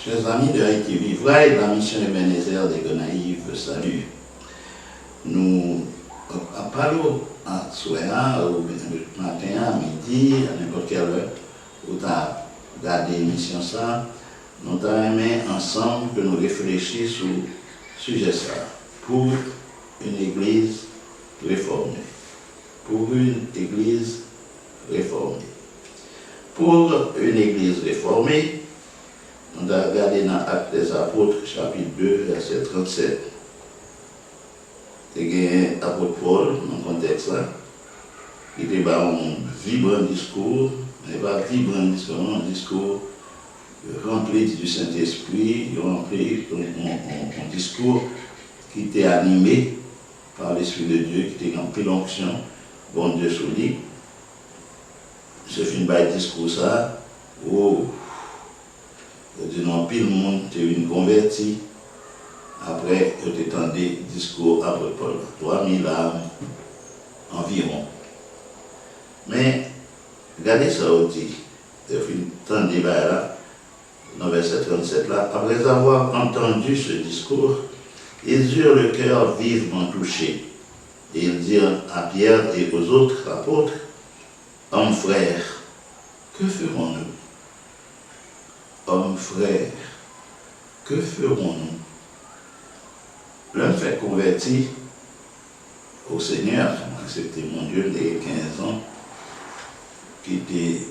Chers amis de Haïti Vivra et de la mission Ebenezer des Gonaïves, salut. Nous parlons à soir, au matin, à midi, à n'importe quelle heure, où tu as regardé l'émission ça, nous avons ensemble que nous réfléchissions sur le sujet ça, pour une église réformée. Pour une église réformée. Pour une église réformée, on a regardé dans l'Acte des Apôtres, chapitre 2, verset 37. C'est l'apôtre Paul, dans le contexte là, il était un vibrant discours, mais pas vibrant discours, un discours rempli du Saint-Esprit, rempli un discours qui était animé par l'Esprit de Dieu, qui était rempli d'onction, bon Dieu sur lui. Je finis par le discours ça, oh, je dis non, pile monde, tu es une convertie. Après, je t'étendais discours après Paul, 3000 âmes environ. Mais, regardez ça aussi, je finis tant débat là, dans verset 37 là, après avoir entendu ce discours, ils eurent le cœur vivement touché. Et ils dirent à Pierre et aux autres apôtres, hommes frères, que ferons-nous? Hommes frères, que ferons-nous? L'homme fait converti au Seigneur, accepté mon Dieu dès 15 ans, qui était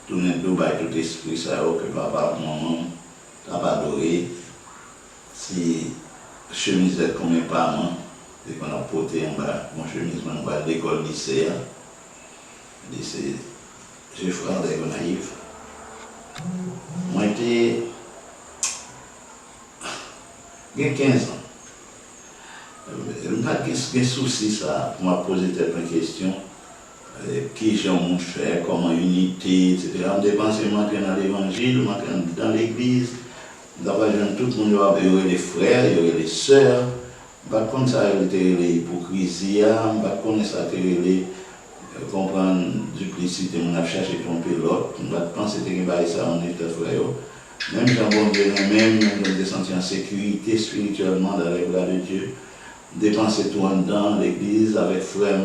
tourné de dos par tout esprit, ça que papa, maman, n'a pas adoré, si chemisette comme mes parents, et qu'on a porté en bas, mon chemise, en bas de l'école lycée, lycée, j'ai frère des Gonaïves. Moi, j'étais. J'ai 15 ans. Je n'ai pas de souci ça pour me poser certaines questions. Qui j'ai mon fait, comment unité, etc. On dépense m'entrer dans l'évangile, m'entrer dans l'église. D'abord, tout le monde, il y aurait les frères, il y aurait les sœurs. Pas comme ça, il y aurait l'hypocrisie, pas comme ça, il y aurait comprendre duplicité, on a cherché tromper l'autre, on va penser que ça on est frère. Même quand on vient même on se sentir en sécurité spirituellement dans les bras de Dieu, dépenser tout en dedans l'église avec frère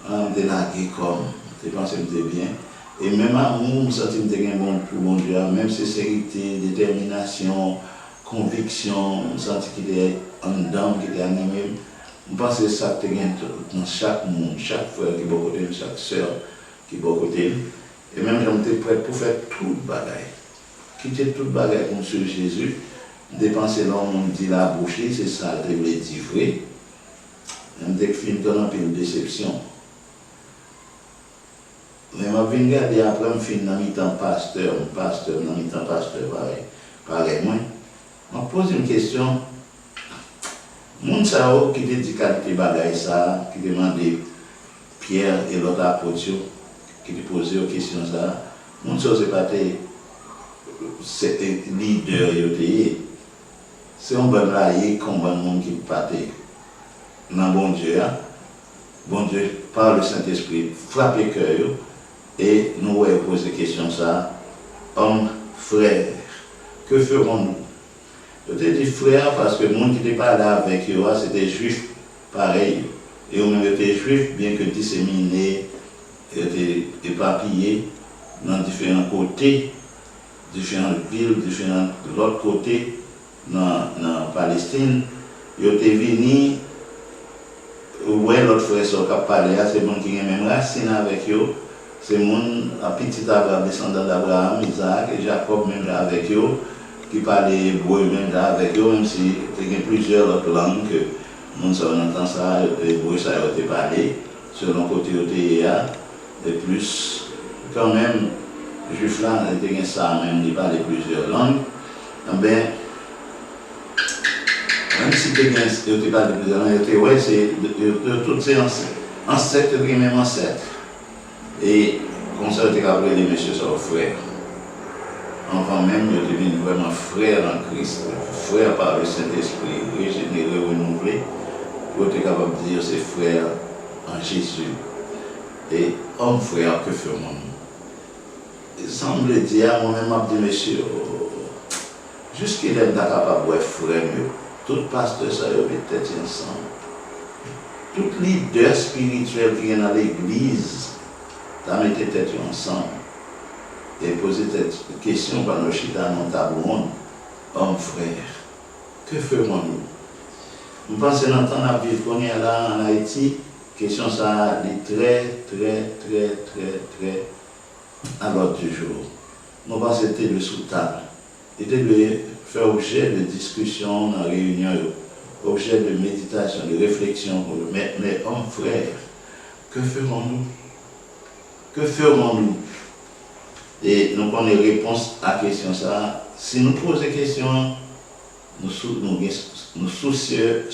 on délagué comme, dépenser bien. Et même amour, on sentit que bon pour mon Dieu, même sincérité, détermination, conviction, on sentit qu'il est en dedans, qu'il est animé. Je pense que ça que dans chaque monde, chaque frère qui est bon côté, chaque soeur qui est bon côté. Et même j'étais prêt pour faire tout le bagaille. Quitter tout le bagaille pour M. Jésus, dépenser là, on dit la bouche, c'est ça, je voulais dire vrai. Même dès que je finis dans une déception. Mais je viens regarder après, je finis dans mi-temps pasteur, dans mi-temps pasteur, pareil, moi. Je me pose une question. Moun sao qui te dit qualité bagaille ça, qui demandait Pierre et l'autre apôtre, qui te posait aux questions ça, moun sao c'est pas c'est leader c'est un bon raillé comme un monde qui partait dans bon Dieu, par le Saint-Esprit, frapper cœur et nous allons poser question ça, homme, frère, que ferons-nous? Je te dis frère parce que le monde qui n'était pas là avec eux, c'était juif pareil. Et eux-mêmes étaient juifs, bien que disséminés, étaient éparpillés dans différents côtés, différentes villes, de l'autre côté, dans la Palestine. Ils étaient venus, ouais, l'autre frère qui a parlé, c'est bon qui a même racine avec eux. C'est mon petit Abraham, descendant d'Abraham, Isaac et Jacob, même là avec eux. Qui parlait hébreu même là avec eux, même si il y a plusieurs autres langues que nous entendons ça, l'hébreu ça a été parlé, selon côté de et plus, quand même, les juifs là, il y a ça même, ils parlaient plusieurs langues, bien, même si il parlé plusieurs langues, ouais, c'est de toutes ces ancêtres, même ancêtres. Et comme ça, il était appelé les messieurs sont frères. Enfin même, je devenu vraiment frère en Christ, frère par le Saint-Esprit, régénéré, renouvelé, pour être capable de dire c'est frère en Jésus. Et homme frère, que ferons-nous? Il semble dire, moi-même, je dis, monsieur, Jusqu'à là, nous sommes capables de frère, tout pasteur, ça y peut-être ensemble. Tout leader spirituel qui est dans l'église, ça mettait tête ensemble. Et poser cette question par nos chita dans le tableau, homme frère, que ferons-nous? Nous pensons dans le temps de vivre qu'on est là en Haïti, question ça est très à l'ordre du jour. Nous pensons que c'était le sous-table. C'était de faire objet de discussion dans la réunion, objet de méditation, de réflexion. Mais hommes frères, que ferons-nous? Que ferons-nous? Et nous avons une réponse à la question ça. Si nous posons des questions, nous soucieux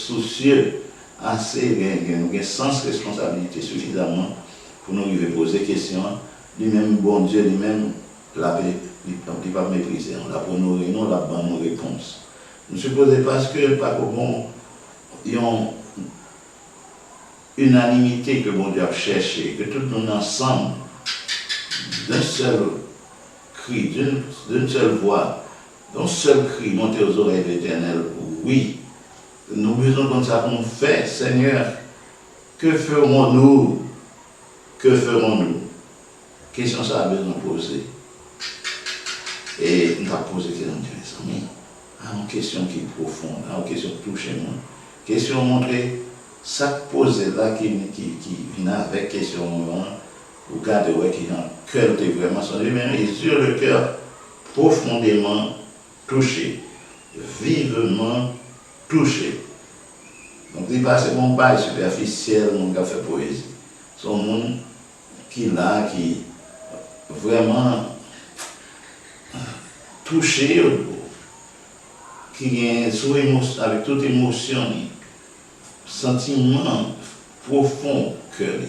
assez, nous avons sens responsabilité suffisamment pour nous poser des questions. Lui-même, bon Dieu, lui-même, il ne va pas mépriser. On l'a pour nous, non, la bonne réponse. Nous supposons parce que, par bon, il y a une unanimité que bon Dieu a cherché, que tout le monde ensemble, d'un seul cri, d'une seule voix, d'un seul cri monté aux oreilles de l'Éternel. Oui, nous besoin comme ça pour nous faire, Seigneur, que ferons-nous? Que ferons-nous? Question ça a besoin de poser. Et nous avons posé question de mes amis. Une question qui est profonde, une question qui touche moi. Question montrer, ça posé là qui vient avec question, vous regardez qui dans le cœur est vraiment sonné, mais sur le cœur profondément touché, vivement touché. Donc, il passe mon pas superficiel, mon gars fait poésie. C'est un monde qui là, qui vraiment touché, qui est avec toute émotion, sentiment profond cœur.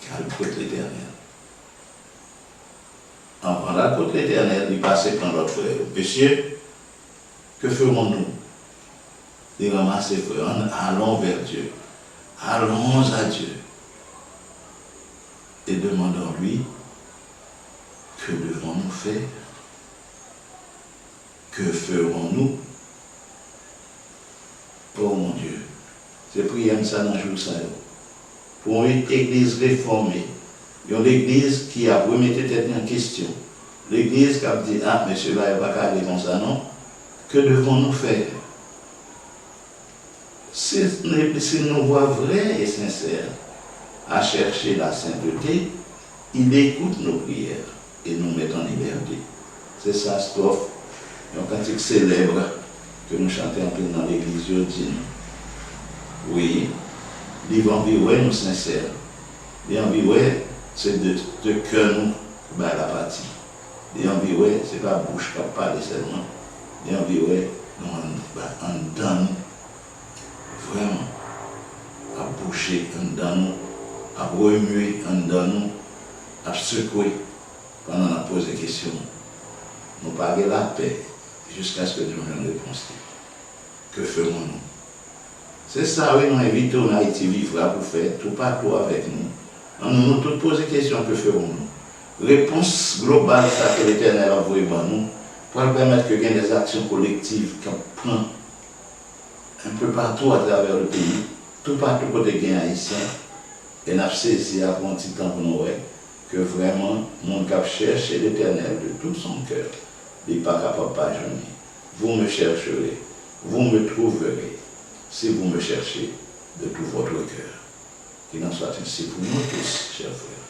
Car le côté l'éternel. En parlant de l'éternel, il passe par notre frère. Monsieur, que ferons-nous? De ramasser frère. Allons vers Dieu. Allons à Dieu. Et demandons-lui, que devons-nous faire? Que ferons-nous? Oh mon Dieu, c'est prier ça dans le jour ça. Pour une église réformée, une église qui a remis tête en question. L'église qui a dit, ah, monsieur, là, il va pas aller comme ça, non? Que devons-nous faire? Si nous voix vrai et sincère à chercher la sainteté, il écoute nos prières et nous met en liberté. C'est ça, strophe, un cantique célèbre que nous chantons dans l'église dit. Oui, il va envier nous sincères. Il va envier, c'est de cœur nous la partie. Il va envier, c'est pas bouche qui parle seulement. Il va envier, nous en donne vraiment à boucher en donne, à remuer en donne, à secouer pendant la pose des questions. Nous parlons la paix jusqu'à ce que nous ayons une réponse. Que ferons-nous? C'est ça, oui, nous invitons en Haïti vivre pour faire tout partout avec nous. Nous toutes poser des questions, que ferons-nous? Réponse globale ça que l'Éternel a envoyé par nous pour permettre qu'il y ait des actions collectives qu'on prend un peu partout à travers le pays, tout partout côté gain haïtien, et nous avons saisi avant un petit temps pour nous que vraiment, mon cap cherche l'Éternel de tout son cœur. Il n'est pas capable de pas jamais. Vous me chercherez, vous me trouverez, si vous me cherchez de tout votre cœur. Qu'il en soit ainsi pour nous tous, chers frères.